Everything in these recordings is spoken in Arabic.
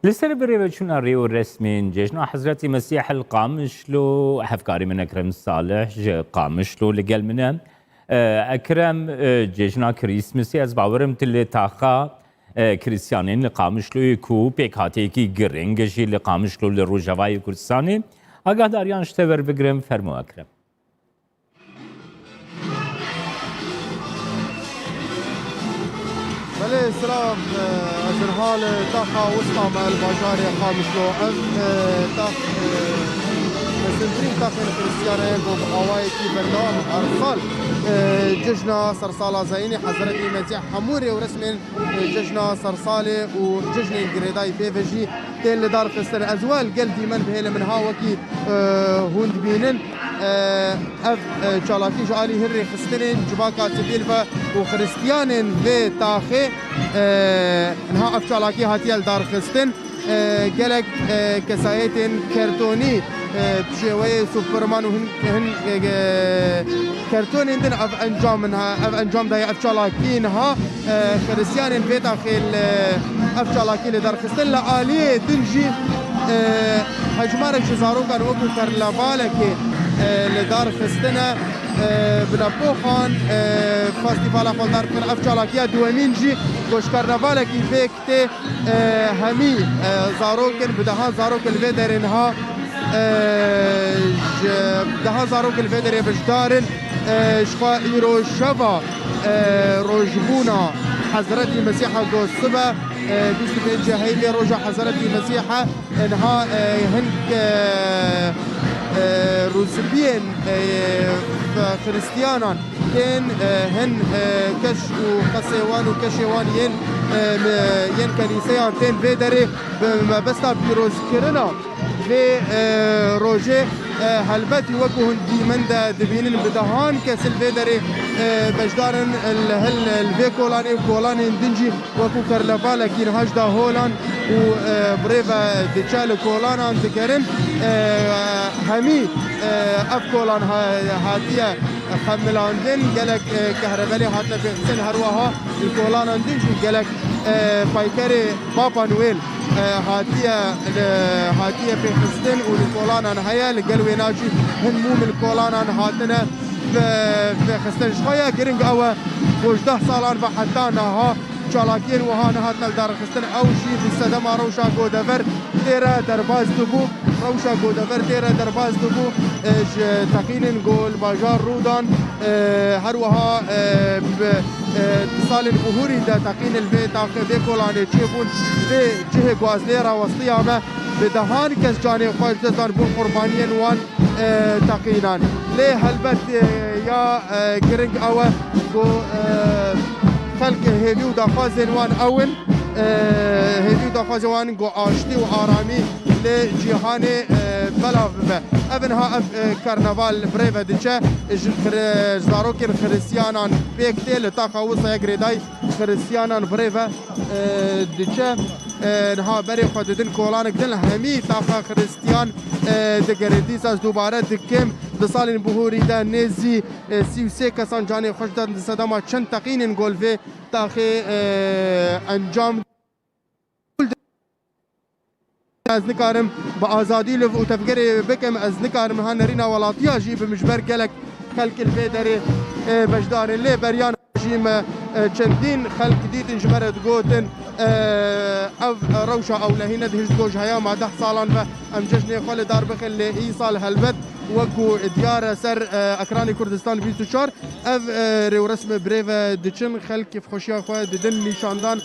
لسه بريبتشون الريو الرسمي جيشنا حضرة مسيح القامشلو حفكاري من أكرم الصالح قامشلو لقال منا أكرم جيشنا كريسمسي از باورم تلي تاخا كريستيانين لقامشلو يكو بيكاتيكي جرينجشي لقامشلو لروجاواي كردستاني أقاد أريان شتبر بقرم فرمو أكرم. بله سلام أجرهال تاخا وسطى مع الباجاري قامشلو تاخ مسنترين تاخين كريستيانا ينقو بقواي كي بردوام أرسال ججنا سرسالة زيني حضرتي مزيح حموري ورسمين ججنا سرسالة وججنا انقريداي بيفجي تين لدار قستر أزوال قلدي من بهيل من هاوكي هوند بينن اف چالاکی جالی هری خستنین جباکا تبیلفا و خریستیانین و تاخی انها اف چالاکی هاتیل دار خستن گلک کسایتین کرتونی بشوی سوپرمان و هن کرتونین دن اف انجام منها اف انجام دای اف چالاکی انها خریستیانین و تاخی اف چالاکی لدار خستن لعالیه دنجی هجمارك شزارو كان وكو كرلافالكي لدار خستنا بنبوخان فاستيفالا فالدار كن افشالاكيا دوامينجي كوش كرنفالكي فيكتي همي زاروكن بدها زاروك الفيدرينها بدها زاروك الفيدري بجدارن شقا ايرو شفا روجبونا حضرتي مسيحة قوصبة بيست بيجي هيلي روجا حضرتي مسيحة انها هنك روسبيين خريستيانا كان هن كش وقسيوان وكشيوان ين كنيسيان تين فيدري بستا بيروز كرنا في روجي هلبتي وكو هندي من دا دبينين بدهان كسل فيدري بجدارن الفي كولاني وكولاني دنجي وكو كرلفالا كين هجدا هولان وبريفا ديتشال كولانا دكرن همي اف كولان هاتيا خملاندن قالك كهربالي هاتنا في حسين هروها الكولانا دنجي قالك بايكري بابا نويل هاتيا في حسين والكولانا هيا لقلوي ناجي هن مو من الكولانا هاتنا في خستن شويه جرينج او وجده صالان بحتانا ها چالاکین وها نهاتنا دار خستن او شی بسدما روشا گودفر تیرا درباز دبو روشا گودفر تیرا درباز دبو تقینن گول باجار رودان هر وها اتصال الظهوري دا تقين البيت تاقي كولاني تشيفون في جهه غوازليرا وسطيامه بدهان كس جاني خوش دزان بون قربانيين وان تقينان ليه هلبت يا جرينج او جو خلق هيفيو دا خازن وان اول هيفيو دا خازن وان جو اشتي وارامي لجيهاني بلا ابنها كرنفال بريفا ديتشا زاروكين خريستيانان بيكتي لتاخا وصا يغريداي خريستيانان بريفا ديتشا نها بري خددن كولانك دل همي تاخا خريستيان دغريديساس دوباره دكم دسالين بوهوري دا نزي سيوسي كسان جاني خوشدان صدما چند تقين گول في تاخي انجام از نکارم با آزادی لو تفکری بکم از نکارم ها نرینا ولاتیا جی بمجبر گلک خلق الفيدري بجدار اللي بريان جيم چندین خلق دیدن جمرد گوتن او روشا او لهينا دهج گوج هيا مع 10 سالان و ام جشن خال دار بخل لی سال هلبت وكو ديار سر اكراني كردستان 24 اف ريو رسم بريفا دچن خلق كيف خوشيا خو ددن نشاندان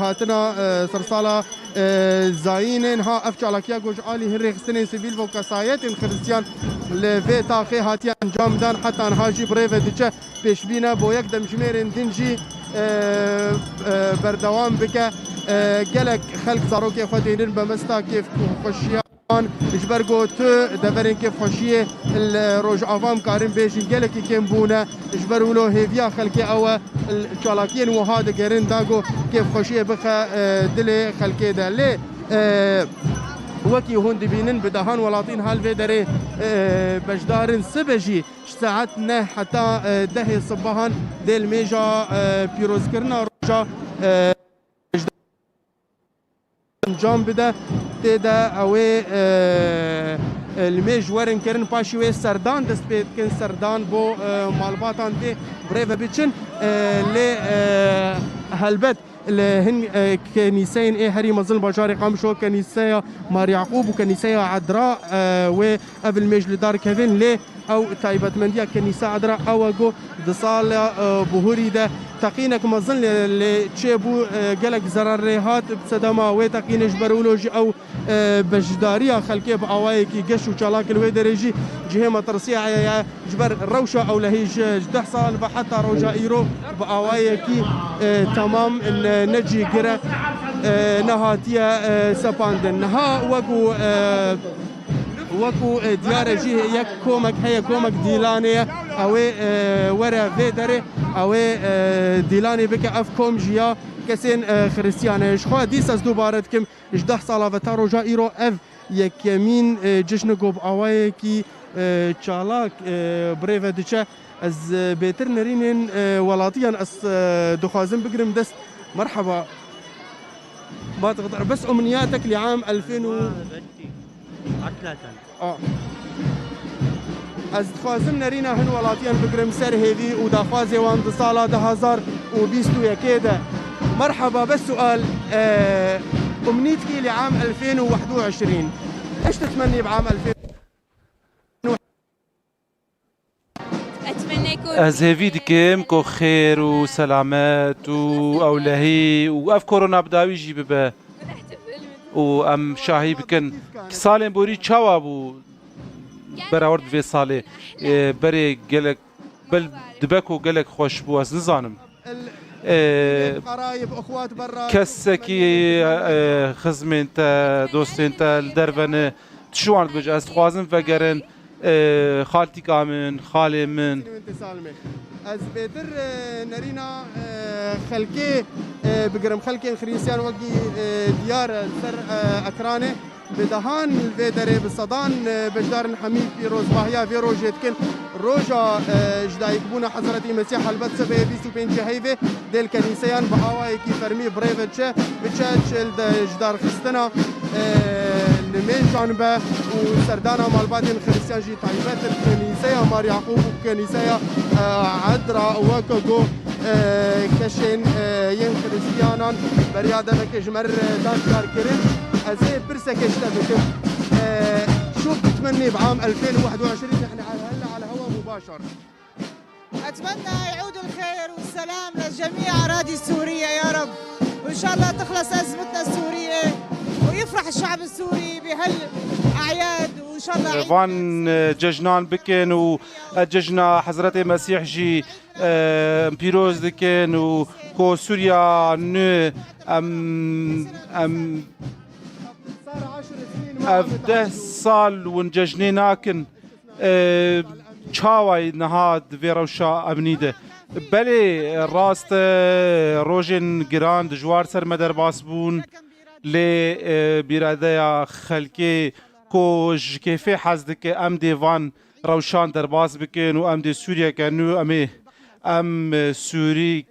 هاتنا سرسالا زاينن ها اف چالاكيا گوج علي هري خستن سيفيل و كسايت خريستيان لفي تاخي هاتيا انجام دان حتى هاجي بريفا دچ بيشبينا بو يقدم جميرن دنجي بردوام بك قالك خلق زاروكي خو دينن بمستا كيف خوشيا اجبر گوت دبرین که خوشیه الروج عوام کارن بیشین گله کی کم بونه اجبر ولو هیویا خلکی او چالاکین و هاد گرن داگو که خوشیه بخ دل خلکی ده لی وكي هون دبينن بدهان ولاطين هالفيدري بجدارن سبجي ساعتنا حتى دهي صباحا ديل ميجا بيروز كرنا روجا انجام بده تدا اوي الميج ورن كرن باشوي سردان دست بيت كن سردان بو مالباتان دي بريفا بيتشن لي هلبت هن كنيسين هري مظل بجاري قامشو كنيسة مار يعقوب وكنيسة عذراء و قبل ميج لدار كيفن لي او تايبت منديا كنيسة عذراء او جو دصال بهوري ده تقينك مظل اللي تشيبو قالك زرار ريهات بسدما و تقينش برولوجي او بجداريا خلكي باوايكي قشو شالاك الويدريجي جهه ترسيع يا جبر الروشه او لهيج جدح صال بحتى روجا ايرو باوايكي تمام ان نجي قرا نهاتيا سباندن نها وكو ديار جي يك كومك هي كومك ديلانية او ورا فيدري او ديلاني بك اف كوم جيا كسين خريستيان شخوا ديساس دوبارتكم جدح صالا وتارو جائرو اف يكمين جشنكو باوايكي تشالاك بريفا ديشا از بيتر نرينين ولاتيا اس دخازن بقرم دست مرحبا ما تقدر بس امنياتك لعام 2000 از خوازم نرينا هن ولاتيان بقرم سر هيفي ودافازي وان صالا 2021 ده مرحبا بس سؤال امنيتك لعام 2021 ايش تتمني بعام 2000 اتمنى يكون از هیوی دکم کو خیر و سلامت و اولهی و اف کرونا بداوی جی ببه و ام شاهی بکن سالم بوری چاوا بو براورد في ساله بري قالك بل دبكو قالك خوش بو از نزانم قرايب اخوات برا كسكي خزمي انت دوستي انت الدربنه تشوان بج از خوازم فقرن خالتي كامن خالي من از بيتر نرينا خلكي بقرم خلكي خريسيان وقي ديار سر اكرانه بدهان الفيدري بالصدان بجدار حميد في روز باهيا في روجيتكن روجا جدايك بونا حضرتي مسيح البت سبي بيسو بين جهيفه ديل كنيسيان بهواي كي فرمي بريفتش بتشاتش جدار خستنا لمين جانبه وسردانا مالباتين خريستيان جي طيبات الكنيسيه مار يعقوب وكنيسيه عذراء وكوغو كشين ين خريستيانان برياده بكجمر دانكار كرين ازي برسك اشتبكم شو بتتمني بعام 2021 نحن هلا على هوا مباشر اتمنى يعود الخير والسلام لجميع اراضي سوريا يا رب وان شاء الله تخلص ازمتنا السوريه ويفرح الشعب السوري بهالاعياد وان شاء الله فان ججنان بكن وججنا حضرت مسيح جي بيروز دكن وكو سوريا نو ام أفده سال ونججنيناكن چاوای نهاد ویروشا امنیده بله راست روژن گران دجوار سر مدر باسبون لی بیراده خلکی کوش کیفی حزد که ام دیوان روشان در باز بکن و ام دی سوریا کنو ام سوری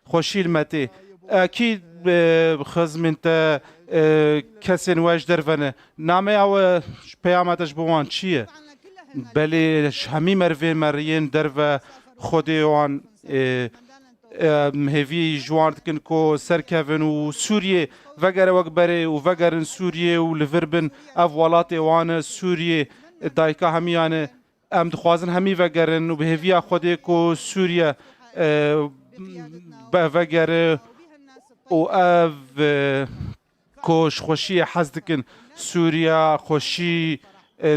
خوشیل متی اکید خزمنت کسین واش درفنه نامه او پیامتش بوان چیه بله همی مروی مرین درو خودی وان هیوی جوان کن کو سرکوین و سوریه وگر وقبره و وگرن سوریه و لوربن اف ولات وان سوریه دایکا همیانه ام دخوازن همی وگرن و به هیوی خودی کو سوریه وگره و اف کوش خوشی حزدکن سوریا خوشی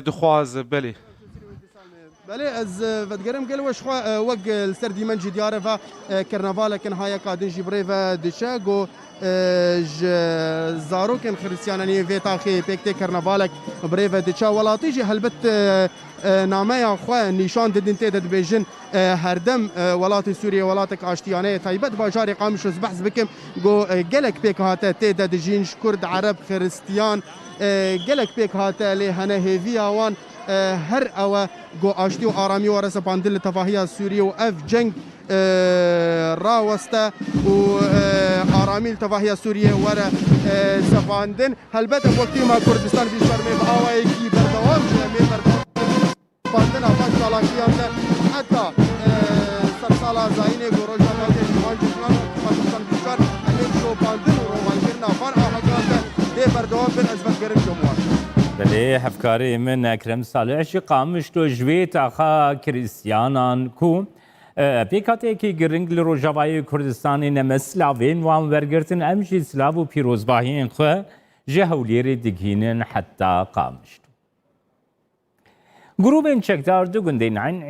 دخواز بله بله از ودگرم قال وش وق السردي منجي ديارفا كرنفالا كان هاي قادن جبريفا دشاغو زارو كان خريستياناني فيتا خي بيكتي كرنفالك بريفا دشا ولا تيجي هلبت نامه خو نشان ددن تدد بيجن هردم ولاتي سوريا ولاتك اشتيانه تايبت باجاري قامش بحث بكم جو قالك بيك هاتا تدد جينش كرد عرب خريستيان قالك بيك هاتا لي هنا هيفيا وان هر او جو اشتي وارامي ورس باندل تفاهيه سوريا واف جنگ راوسته و آرامیل تفاهی سوریه ورا سفاندن هلبته وقتی ما کردستان بیشتر می آوایی کی بردوام شده می بردوام سفاندن آفاق سالاکیان حتی سرسالا زاینه گروش آفاقی جوان جشنان پاکستان بیشتر همین شوپاندن و رومانگرن آفان آفاقان ده بردوام بین ازبت گرم جمهور بله هفکاری من اکرم صالح شی قامش تو جویت آخا کریستیانان کو پیکاتی که گرنگ لروجاوای کردستانی نمسلاوین وان ورگرتن امجی سلاو و پیروزباهین خو جهولیر دیگینن حتی قامش گروب چکدار دو گندین عین